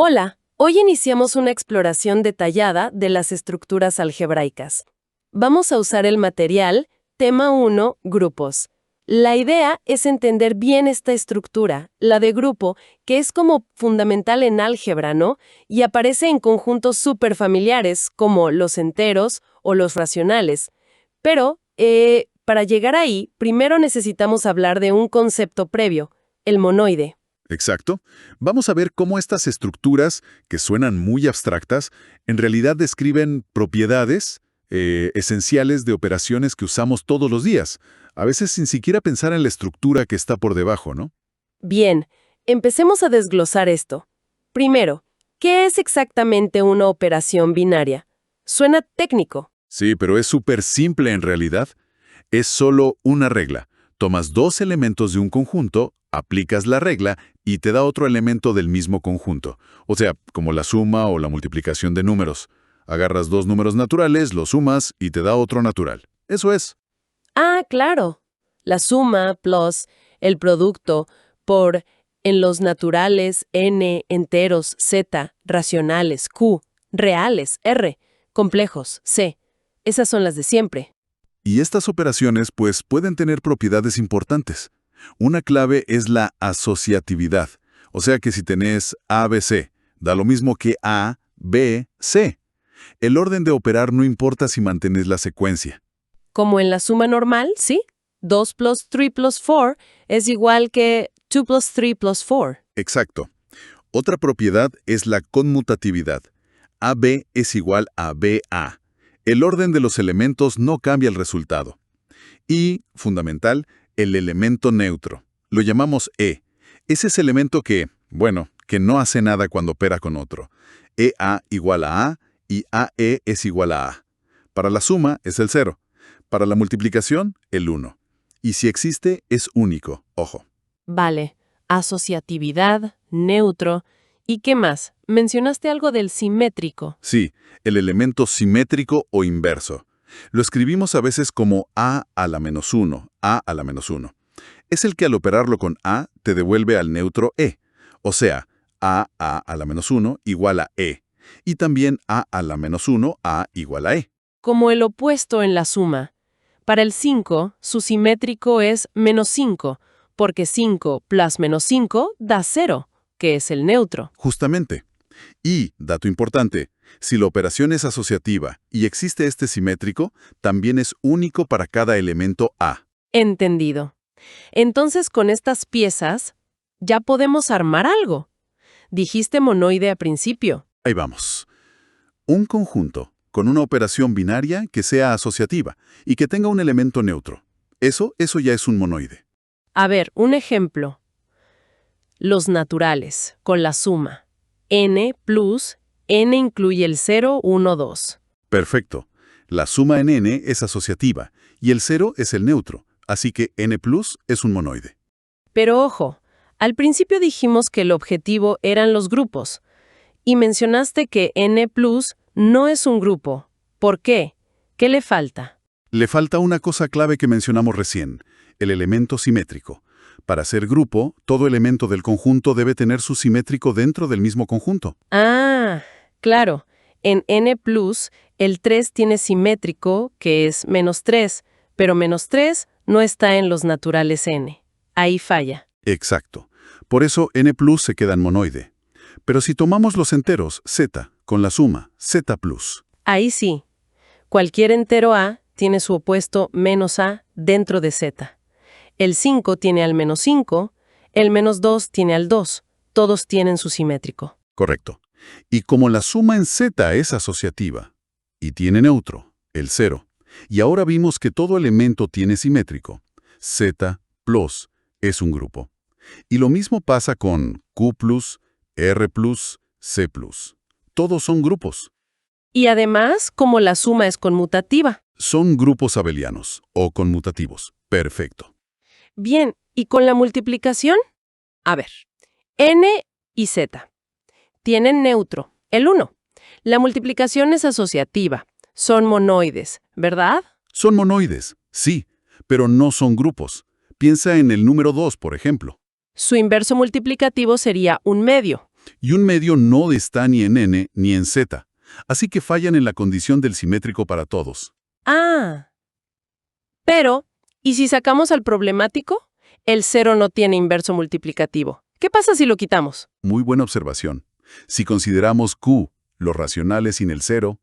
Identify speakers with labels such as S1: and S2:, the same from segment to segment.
S1: Hola, hoy iniciamos una exploración detallada de las estructuras algebraicas. Vamos a usar el material, tema 1, grupos. La idea es entender bien esta estructura, la de grupo, que es como fundamental en álgebra, ¿no? Y aparece en conjuntos superfamiliares como los enteros o los racionales. Pero, para llegar ahí, primero necesitamos hablar de un concepto previo, el monoide.
S2: Exacto. Vamos a ver cómo estas estructuras, que suenan muy abstractas, en realidad describen propiedades esenciales de operaciones que usamos todos los días, a veces sin siquiera pensar en la estructura que está por debajo, ¿no?
S1: Bien, empecemos a desglosar esto. Primero, ¿qué es exactamente una operación binaria? Suena técnico.
S2: Sí, pero es súper simple en realidad. Es solo una regla. Tomas dos elementos de un conjunto, aplicas la regla y te da otro elemento del mismo conjunto. O sea, como la suma o la multiplicación de números. Agarras dos números naturales, los sumas y te da otro natural. Eso es.
S1: Ah, claro. La suma, plus, el producto, por, en los naturales, n, enteros, z, racionales, q, reales, r, complejos, c. Esas son las de siempre.
S2: Y estas operaciones, pues, pueden tener propiedades importantes. Una clave es la asociatividad. O sea que si tenés A, B, C, da lo mismo que A, B, C. El orden de operar no importa si mantienes la secuencia.
S1: Como en la suma normal, ¿sí? 2 plus 3 plus 4 es igual que 2 plus 3 plus 4.
S2: Exacto. Otra propiedad es la conmutatividad. AB es igual a BA. El orden de los elementos no cambia el resultado. Y, fundamental, el elemento neutro. Lo llamamos E. Es ese elemento que no hace nada cuando opera con otro. EA igual a y AE es igual a A. Para la suma es el 0. Para la multiplicación, el 1. Y si existe, es único. Ojo.
S1: Vale, asociatividad, neutro. ¿Y qué más? Mencionaste algo del simétrico.
S2: Sí, el elemento simétrico o inverso. Lo escribimos a veces como A a la menos 1, A a la menos 1. Es el que al operarlo con A te devuelve al neutro E. O sea, A la menos 1 igual a E. Y también A a la menos 1, A igual a E.
S1: Como el opuesto en la suma. Para el 5, su simétrico es menos 5, porque 5 plus menos 5 da 0, que es el neutro.
S2: Justamente. Y, dato importante, si la operación es asociativa y existe este simétrico, también es único para cada elemento A.
S1: Entendido. Entonces, con estas piezas, ya podemos armar algo. Dijiste monoide a principio.
S2: Ahí vamos. Un conjunto con una operación binaria que sea asociativa y que tenga un elemento neutro. Eso ya es un monoide.
S1: A ver, un ejemplo. Los naturales, con la suma. N plus, n incluye el 0, 1, 2.
S2: Perfecto. La suma en n es asociativa y el 0 es el neutro, así que n plus es un monoide.
S1: Pero ojo, al principio dijimos que el objetivo eran los grupos, y mencionaste que n plus no es un grupo. ¿Por qué? ¿Qué le falta?
S2: Le falta una cosa clave que mencionamos recién, el elemento simétrico. Para ser grupo, todo elemento del conjunto debe tener su simétrico dentro del mismo conjunto.
S1: Ah, claro. En n plus, el 3 tiene simétrico, que es menos 3, pero menos 3 no está en los naturales n. Ahí falla.
S2: Exacto. Por eso n plus se queda en monoide. Pero si tomamos los enteros z con la suma z plus,
S1: Ahí sí. Cualquier entero a tiene su opuesto menos a dentro de z. El 5 tiene al menos 5, el menos 2 tiene al 2. Todos tienen su simétrico.
S2: correcto. Y como la suma en z es asociativa y tiene neutro, el 0, y ahora vimos que todo elemento tiene simétrico, z plus es un grupo. Y lo mismo pasa con q plus, r plus, c plus. Todos son grupos.
S1: Y además, como la suma es conmutativa.
S2: Son grupos abelianos o conmutativos. Perfecto.
S1: Bien, ¿y con la multiplicación? A ver, n y z tienen neutro, el 1. La multiplicación es asociativa. Son monoides, ¿verdad?
S2: Son monoides, sí, pero no son grupos. Piensa en el número 2, por ejemplo.
S1: Su inverso multiplicativo sería un medio.
S2: Y un medio no está ni en n ni en z, así que fallan en la condición del simétrico para todos.
S1: Ah. Pero, ¿y si sacamos al problemático? El 0 no tiene inverso multiplicativo. ¿Qué pasa si lo quitamos?
S2: Muy buena observación. Si consideramos Q, los racionales sin el 0,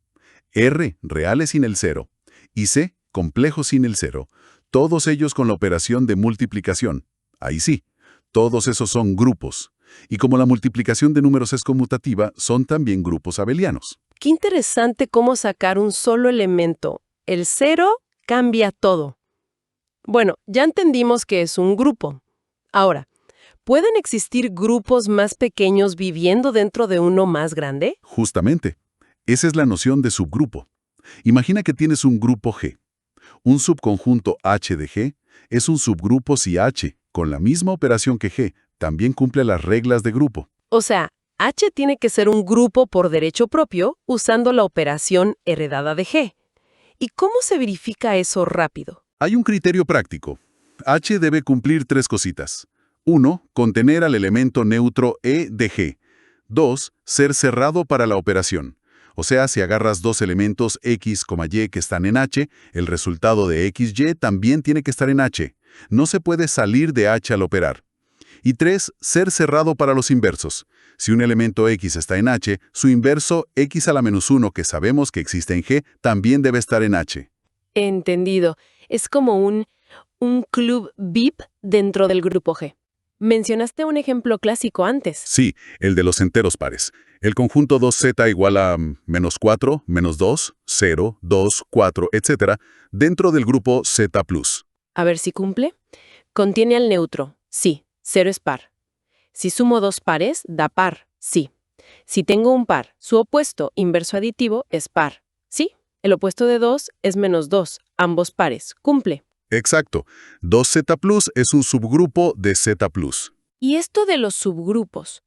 S2: R, reales sin el 0, y C, complejos sin el 0, todos ellos con la operación de multiplicación. Ahí sí, todos esos son grupos. Y como la multiplicación de números es conmutativa, son también grupos abelianos.
S1: Qué interesante cómo sacar un solo elemento. El 0 cambia todo. Bueno, ya entendimos que es un grupo. Ahora, ¿pueden existir grupos más pequeños viviendo dentro de uno más grande?
S2: Justamente, esa es la noción de subgrupo. Imagina que tienes un grupo G. Un subconjunto H de G es un subgrupo si H, con la misma operación que G, también cumple las reglas de grupo.
S1: O sea, H tiene que ser un grupo por derecho propio usando la operación heredada de G. ¿Y cómo se verifica eso rápido?
S2: Hay un criterio práctico. H debe cumplir 3 cositas. 1. Contener al elemento neutro E de G. 2. Ser cerrado para la operación. O sea, si agarras dos elementos X, Y que están en H, el resultado de XY también tiene que estar en H. No se puede salir de H al operar. Y 3. Ser cerrado para los inversos. Si un elemento X está en H, su inverso X a la menos 1 que sabemos que existe en G también debe estar en H.
S1: Entendido. Es como un club VIP dentro del grupo G. Mencionaste un ejemplo clásico antes.
S2: Sí, el de los enteros pares. El conjunto 2z igual a -4, -2, 0, 2, 4, etc. dentro del grupo Z+.
S1: A ver si cumple. Contiene al neutro. Sí, 0 es par. Si sumo dos pares, da par. Sí. Si tengo un par, su opuesto inverso aditivo es par. Sí. El opuesto de 2 es -2. Ambos pares. Cumple.
S2: Exacto. 2z+ es un subgrupo de Z+.
S1: ¿Y esto de los subgrupos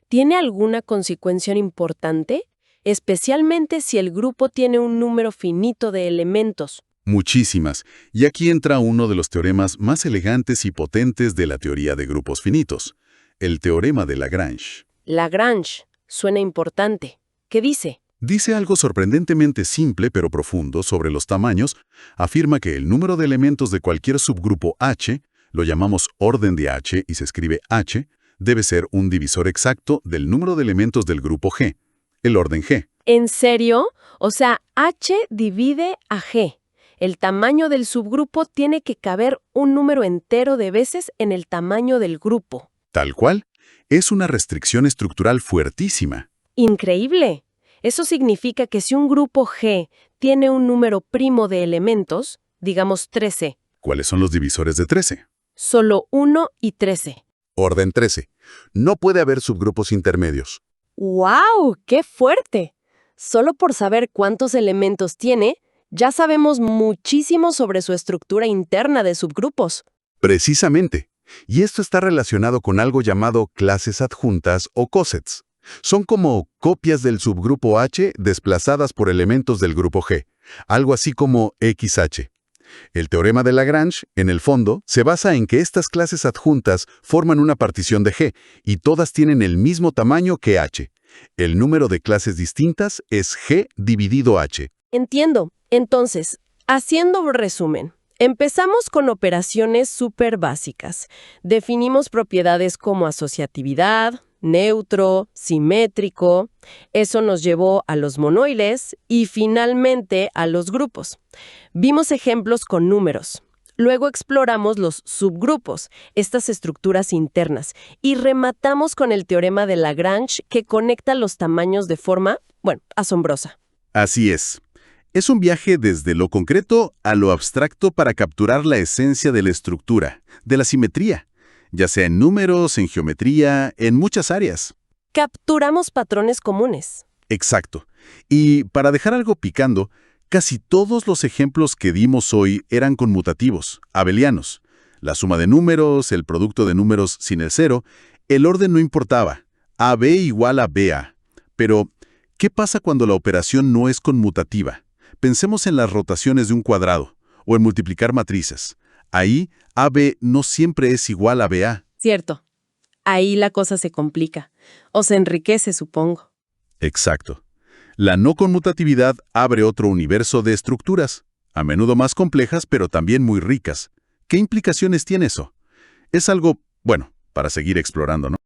S1: tiene alguna consecuencia importante? Especialmente si el grupo tiene un número finito de elementos.
S2: Muchísimas. Y aquí entra uno de los teoremas más elegantes y potentes de la teoría de grupos finitos, el teorema de Lagrange.
S1: Lagrange. Suena importante. ¿Qué dice?
S2: Dice algo sorprendentemente simple pero profundo sobre los tamaños. Afirma que el número de elementos de cualquier subgrupo H, lo llamamos orden de H y se escribe H, debe ser un divisor exacto del número de elementos del grupo G, el orden G.
S1: ¿En serio? O sea, H divide a G. El tamaño del subgrupo tiene que caber un número entero de veces en el tamaño del grupo.
S2: Tal cual. Es una restricción estructural fuertísima.
S1: ¡Increíble! Eso significa que si un grupo G tiene un número primo de elementos, digamos 13,
S2: ¿Cuáles son los divisores de 13?
S1: solo 1 y 13.
S2: Orden 13. No puede haber subgrupos intermedios.
S1: ¡Wow! ¡Qué fuerte! Solo por saber cuántos elementos tiene, ya sabemos muchísimo sobre su estructura interna de subgrupos.
S2: Precisamente. Y esto está relacionado con algo llamado clases adjuntas o cosets. Son como copias del subgrupo H desplazadas por elementos del grupo G, algo así como XH. El teorema de Lagrange, en el fondo, se basa en que estas clases adjuntas forman una partición de G y todas tienen el mismo tamaño que H. El número de clases distintas es G dividido H.
S1: Entiendo. Entonces, haciendo resumen, empezamos con operaciones súper básicas. Definimos propiedades como asociatividad, neutro, simétrico. Eso nos llevó a los monoides y finalmente a los grupos. Vimos ejemplos con números. Luego exploramos los subgrupos, estas estructuras internas, y rematamos con el teorema de Lagrange que conecta los tamaños de forma, asombrosa.
S2: Así es. Es un viaje desde lo concreto a lo abstracto para capturar la esencia de la estructura, de la simetría, ya sea en números, en geometría, en muchas áreas.
S1: Capturamos patrones comunes.
S2: Exacto. Y para dejar algo picando, casi todos los ejemplos que dimos hoy eran conmutativos, abelianos. La suma de números, el producto de números sin el cero, el orden no importaba. AB igual a BA. Pero, ¿qué pasa cuando la operación no es conmutativa? Pensemos en las rotaciones de un cuadrado, o en multiplicar matrices. Ahí, AB no siempre es igual a BA.
S1: Cierto. Ahí la cosa se complica. O se enriquece, supongo.
S2: Exacto. La no conmutatividad abre otro universo de estructuras, a menudo más complejas, pero también muy ricas. ¿Qué implicaciones tiene eso? Es algo, bueno, para seguir explorando, ¿no?